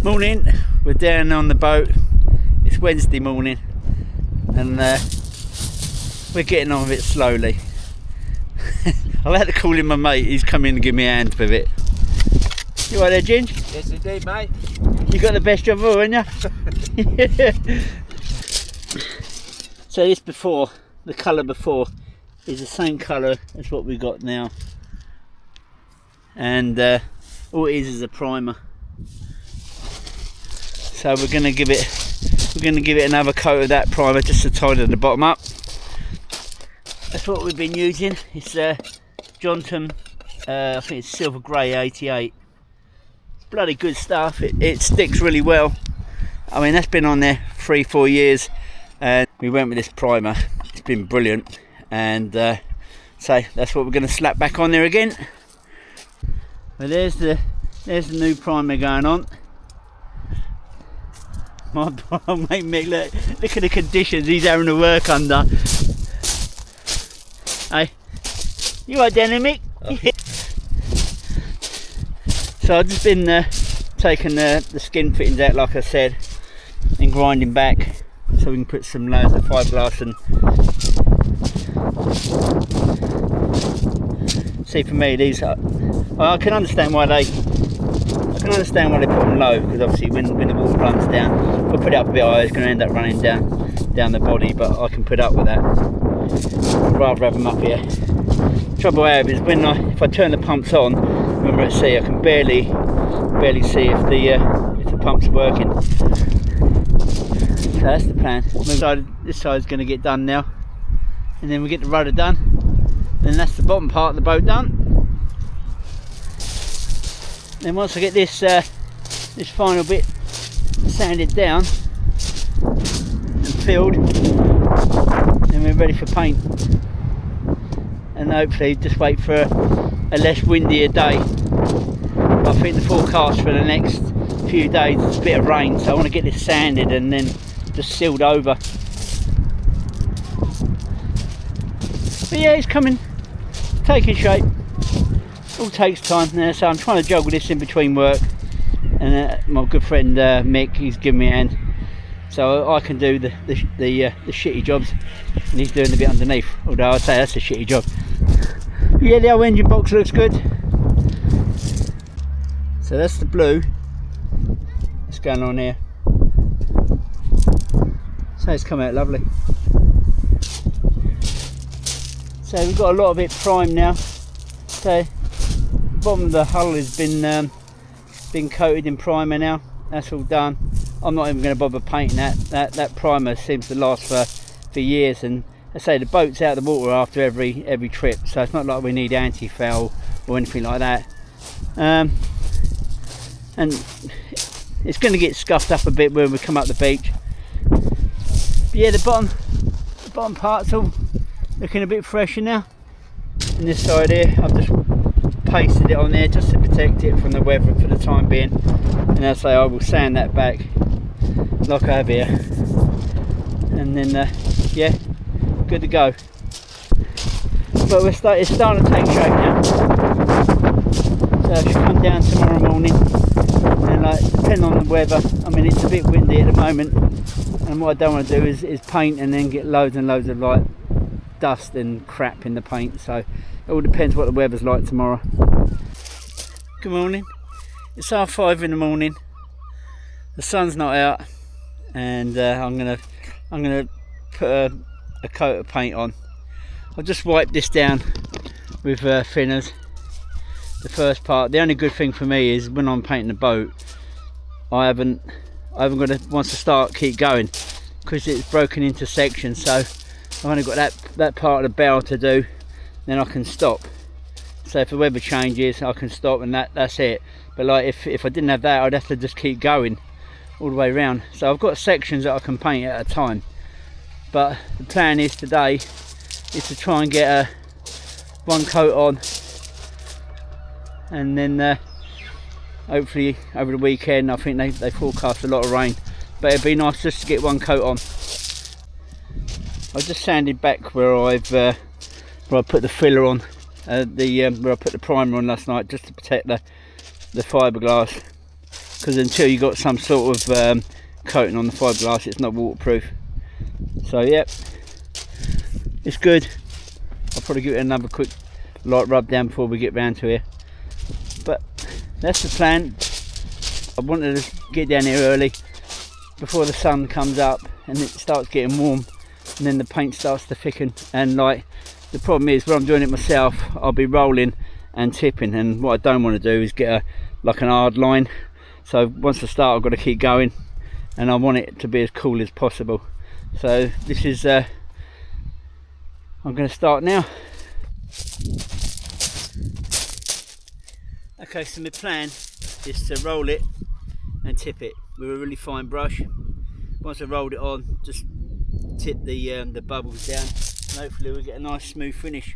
Morning, we're down on the boat. It's Wednesday morning and we're getting on with it slowly. I've had to call him my mate, he's come in to give me a hand with it. You all right there, Ginge? Yes indeed, mate. You got the best job of all, haven't you? So this before, the colour before, is the same colour as what we got now. And all it is a primer. So we're going to give it another coat of that primer just to tidy the bottom up. That's what we've been using. It's Johnson, I think it's silver grey 88. It's bloody good stuff. It sticks really well. I mean, that's been on there 3-4 years, and we went with this primer. It's been brilliant, and so that's what we're going to slap back on there again. Well, there's the new primer going on. My mate Mick, look at the conditions he's having to work under. Hey, you right down there, Mick? Okay. So I've just been taking the skin fittings out, like I said, and grinding back so we can put some layers of fiberglass and see. For me, these are, I can understand why they put them low, because obviously when the water runs down, if I put it up a bit higher, it's going to end up running down the body, but I can put up with that. I'd rather have them up here. Trouble I have is if I turn the pumps on when we're at sea, I can barely see if the pump's working. So that's the plan. This side's going to get done now, and then we get the rudder done, and that's the bottom part of the boat done. Then once I get this final bit sanded down and filled, then we're ready for paint. And hopefully just wait for a less windier day. I think the forecast for the next few days is a bit of rain, so I want to get this sanded and then just sealed over. But yeah, it's coming, taking shape. All takes time now, so I'm trying to juggle this in between work, and my good friend Mick, he's giving me a hand, so I can do the shitty jobs, and he's doing the bit underneath, although I'd say that's a shitty job. But yeah, the old engine box looks good. So that's the blue that's going on here, so it's come out lovely. So we've got a lot of it primed now. So bottom of the hull has been coated in primer now. That's all done. I'm not even going to bother painting that primer seems to last for years, and I say the boat's out of the water after every trip, so it's not like we need anti-foul or anything like that. And it's going to get scuffed up a bit when we come up the beach. But yeah, the bottom part's all looking a bit fresher now. And this side here, I've just pasted it on there just to protect it from the weather for the time being, and as I say, I will sand that back like I have here, and then yeah, good to go. But it's starting to take shape now, so I should come down tomorrow morning, and depending on the weather, I mean it's a bit windy at the moment, and what I don't want to do is paint and then get loads and loads of dust and crap in the paint, so it all depends what the weather's like tomorrow. Good morning. It's 5:30 in the morning. The sun's not out, and I'm gonna put a coat of paint on. I'll just wipe this down with thinners. The first part. The only good thing for me is when I'm painting the boat, I haven't got to, once I start, keep going, because it's broken into sections. So I've only got that part of the bow to do, then I can stop. So if the weather changes, I can stop, and that's it. But if I didn't have that, I'd have to just keep going all the way around. So I've got sections that I can paint at a time. But the plan is today is to try and get one coat on, and then hopefully over the weekend, I think they forecast a lot of rain, but it'd be nice just to get one coat on. I just sanded back where I put the filler on, where I put the primer on last night, just to protect the fiberglass. because until you got some sort of coating on the fiberglass, it's not waterproof. So yep, it's good. I'll probably give it another quick light rub down before we get round to here, but that's the plan. I wanted to get down here early before the sun comes up and it starts getting warm, and then the paint starts to thicken. And like, the problem is when I'm doing it myself, I'll be rolling and tipping, and what I don't want to do is get like an hard line. So once I start, I've got to keep going, and I want it to be as cool as possible. So this is I'm going to start now. Okay, so my plan is to roll it and tip it with a really fine brush. Once I rolled it on, just tip the bubbles down, and hopefully we'll get a nice smooth finish.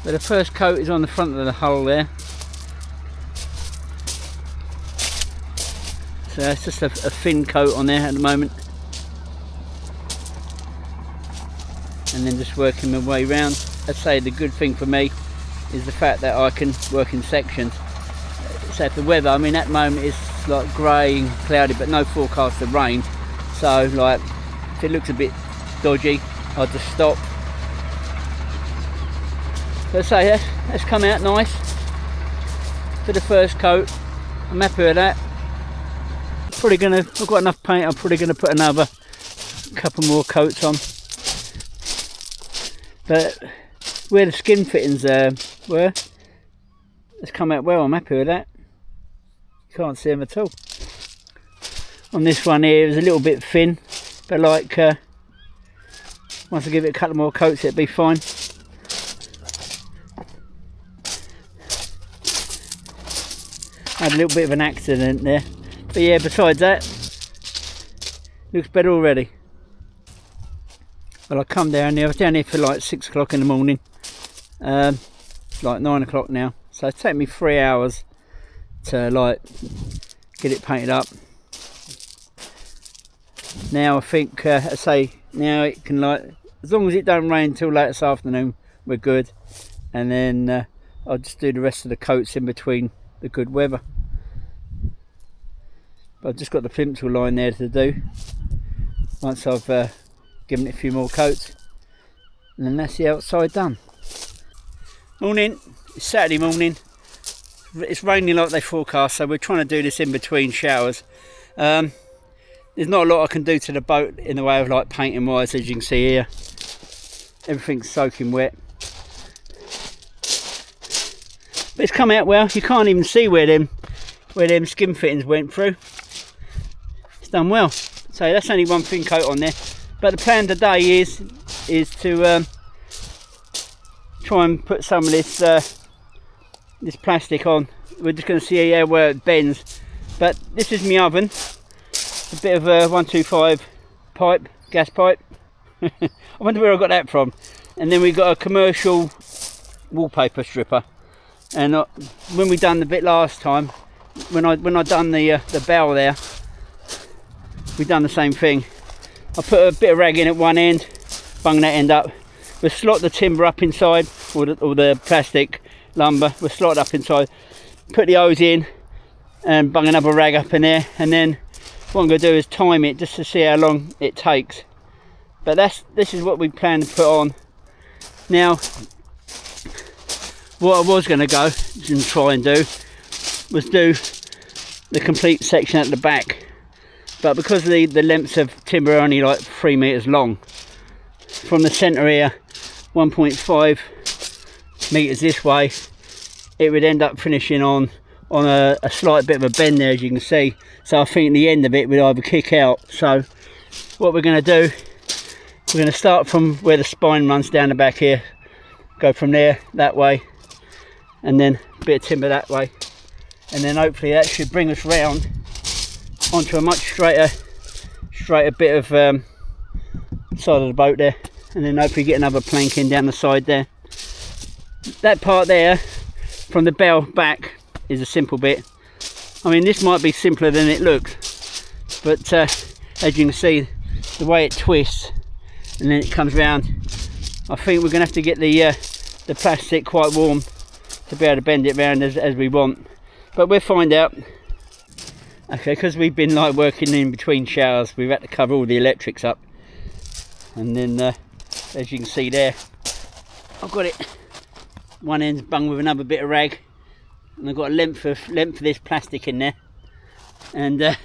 But the first coat is on the front of the hull there. So it's just a thin coat on there at the moment. And then just working my way round. I'd say the good thing for me is the fact that I can work in sections. So if the weather, I mean at the moment it's like grey and cloudy, but no forecast of rain. So like, if it looks a bit dodgy, I'll just stop. But I say that's come out nice for the first coat. I'm happy with that. Probably gonna, I've got enough paint, I'm probably gonna put another couple more coats on. But where the skin fittings were, it's come out well. I'm happy with that. You can't see them at all. On this one here, it was a little bit thin, but like once I give it a couple more coats, it'll be fine. Had a little bit of an accident there, but yeah, besides that, looks better already. Well, I come down here, I was down here for like 6 o'clock in the morning. It's like 9 o'clock now, so it took me 3 hours to like get it painted up. Now I think, I say, now it can, like, as long as it don't rain until late this afternoon, we're good. And then I'll just do the rest of the coats in between the good weather. But I've just got the plimsoll line there to do once I've given it a few more coats, and then that's the outside done. Morning, it's Saturday morning. It's raining like they forecast, so we're trying to do this in between showers. There's not a lot I can do to the boat in the way of like painting wise, as you can see here. Everything's soaking wet. But it's come out well. You can't even see where them skin fittings went through. It's done well. So that's only one thin coat on there. But the plan today is to try and put some of this this plastic on. We're just going to see where it bends. But this is my oven. A bit of a 125 pipe, gas pipe. I wonder where I got that from. And then we got a commercial wallpaper stripper. And when we done the bit last time, when I done the bow there, we done the same thing. I put a bit of rag in at one end, bung that end up. We'll slot the timber up inside, or the plastic lumber. We'll slot it up inside, put the hose in, and bung another rag up in there. And then what I'm going to do is time it just to see how long it takes. But this is what we plan to put on. Now, what I was going to go and try and do was do the complete section at the back. But because the lengths of timber are only like 3 meters long, from the centre here, 1.5 meters this way, it would end up finishing on a slight bit of a bend there, as you can see. So I think the end of it would either kick out. So what we're going to do, we're going to start from where the spine runs down the back here, go from there that way, and then a bit of timber that way, and then hopefully that should bring us round onto a much straighter bit of side of the boat there, and then hopefully get another plank in down the side there. That part there from the bow back is a simple bit. I mean, this might be simpler than it looks, but as you can see, the way it twists and then it comes round. I think we're going to have to get the plastic quite warm to be able to bend it round as we want, but we'll find out. Okay, because we've been like working in between showers, we've had to cover all the electrics up, and then as you can see there, I've got it, one end's bung with another bit of rag, and I've got a length of this plastic in there, and yeah,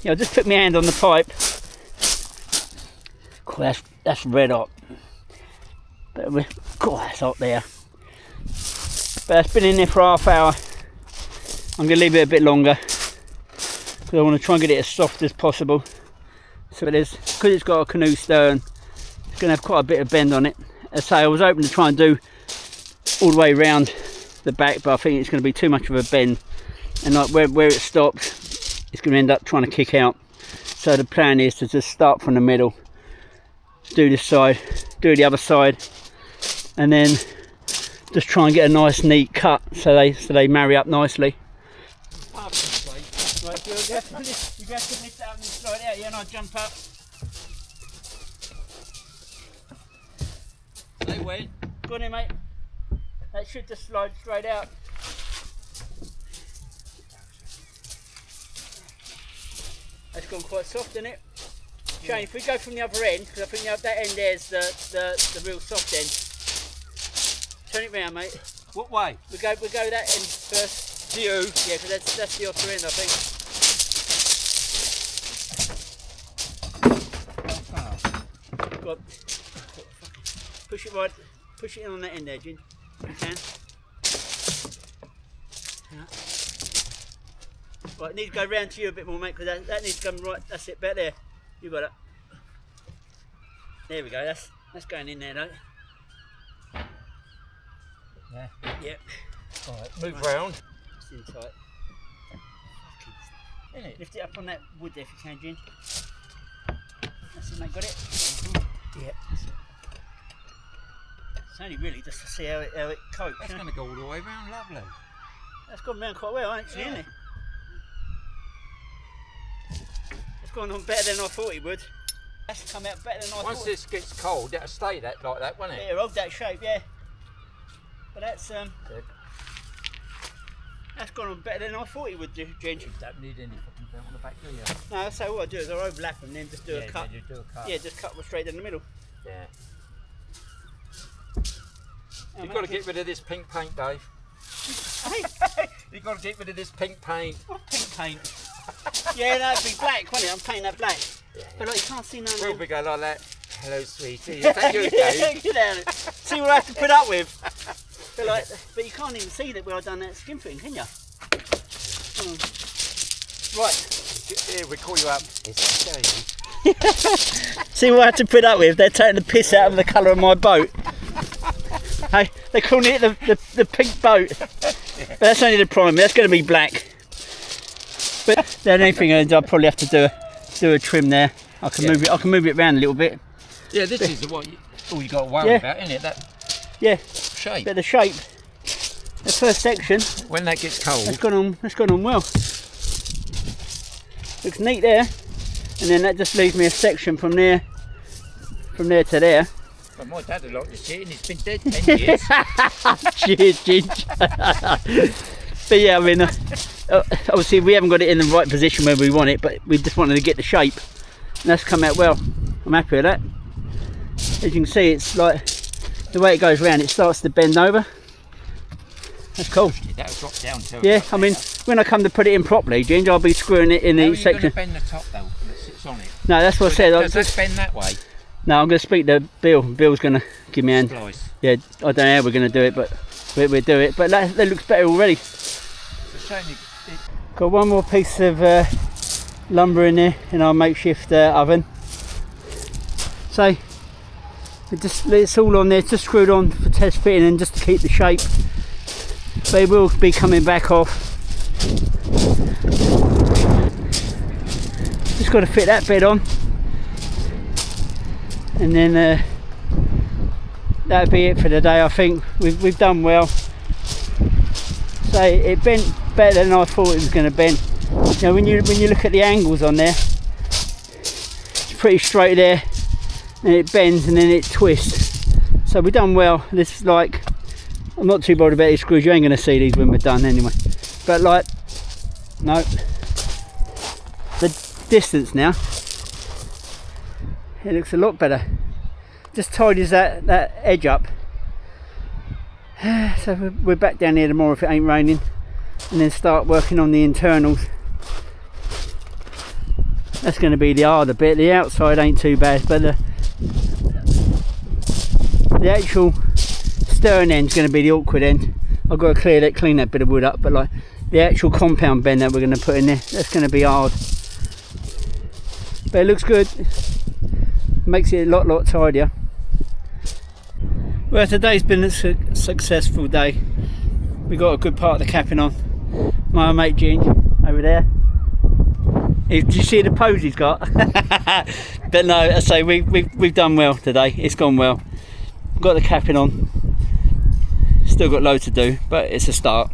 I'll just put my hand on the pipe. Cool, that's red hot, but cool, that's hot there. But it's been in there for half hour. I'm going to leave it a bit longer because I want to try and get it as soft as possible. So because it's got a canoe stern, it's going to have quite a bit of bend on it. As I say, I was hoping to try and do all the way around the back, but I think it's going to be too much of a bend, and like where it stops, it's going to end up trying to kick out. So the plan is to just start from the middle, do this side, do the other side, and then just try and get a nice neat cut so they marry up nicely. Right, you have to lift that up and slide out, yeah, and I'll jump up. They went. Go on in, mate. That should just slide straight out. That's gone quite soft, isn't it? Shane, if we go from the other end, because I think that end there's the real soft end. Turn it round, mate. What way? We go that end first. To you? Yeah, because that's the other end, I think. Go on. Push it right. Push it in on that end there, Gin. You can. Right, it needs to go round to you a bit more, mate, because that needs to come right. That's it, back there. You got it. There we go. That's going in there, though. Yeah. Yep. Alright, move round. It's in tight. Isn't it? Lift it up on that wood there if you can, Gin. That's it, mate. Got it? Yep. That's it. It's only really just to see how it copes. That's going to go all the way round, lovely. That's gone round quite well, actually, isn't it? It's gone on better than I thought it would. That's come out better than I thought. Once this gets cold, that'll stay like that, won't it? Yeah, of that shape, yeah. But that's gone on better than I thought it would do, Jen. You don't need any fucking belt on the back, do you? No, so what I do is I overlap and then just do a cut. Then you do a cut. Yeah, just cut straight in the middle. Yeah. You've got to get rid of this pink paint, Dave. You've got to get rid of this pink paint. What pink paint? Yeah, that'd be black, wouldn't it? I'm painting that black. Yeah. But like, you can't see none of We'll be going like that. Hello, sweetie. Is that you, Dave? Get out of it. See what I have to put up with. But you can't even see that where I've done that skin fitting, can you? Right. Here, we call you up. See what I have to put up with? They're taking the piss out of the colour of my boat. Hey, they're calling it the pink boat. But that's only the primer. That's going to be black. But the only thing is, I'll probably have to do a trim there. I can move it. I can move it around a little bit. Yeah, this is all you got to worry about, isn't it? That shape. But the shape. The first section. When that gets cold. That's gone on well. Looks neat there. And then that just leaves me a section from there to there. Well, my dad would like to see it, and it's been dead 10 years. Cheers, Ginge. But yeah, I mean, obviously we haven't got it in the right position where we want it, but we just wanted to get the shape, and that's come out well. I'm happy with that. As you can see, it's like the way it goes round, it starts to bend over. That's cool. That'll drop down too. Yeah, I mean, when I come to put it in properly, Ginge, I'll be screwing it in each section. How are you going to bend the top though that sits on it? No, that's what I said. Does that bend that way? No, I'm going to speak to Bill. Bill's going to give me a hand. Splice. Yeah, I don't know how we're going to do it, but we'll do it. But that looks better already. Got one more piece of lumber in there in our makeshift oven. So it's all on there, it's just screwed on for test fitting and just to keep the shape. They will be coming back off. Just got to fit that bed on. And then that'll be it for the day. I think we've done well. So it bent better than I thought it was going to bend. You know, when you look at the angles on there, it's pretty straight there, and it bends and then it twists. So we've done well. This is like, I'm not too bothered about these screws. You ain't gonna see these when we're done anyway. But like, no, the distance now, it looks a lot better. Just tidies that edge up. So we're back down here tomorrow if it ain't raining, and then start working on the internals. That's going to be the harder bit. The outside ain't too bad, but the actual stern end's going to be the awkward end. I've got to clean that bit of wood up, but like the actual compound bend that we're going to put in there, that's going to be hard. But it looks good. Makes it a lot tidier. Well, today's been a successful day. We got a good part of the capping on. My mate Ginge over there. Did you see the pose he's got? But no, I say we've done well today. It's gone well. Got the capping on. Still got loads to do, but it's a start.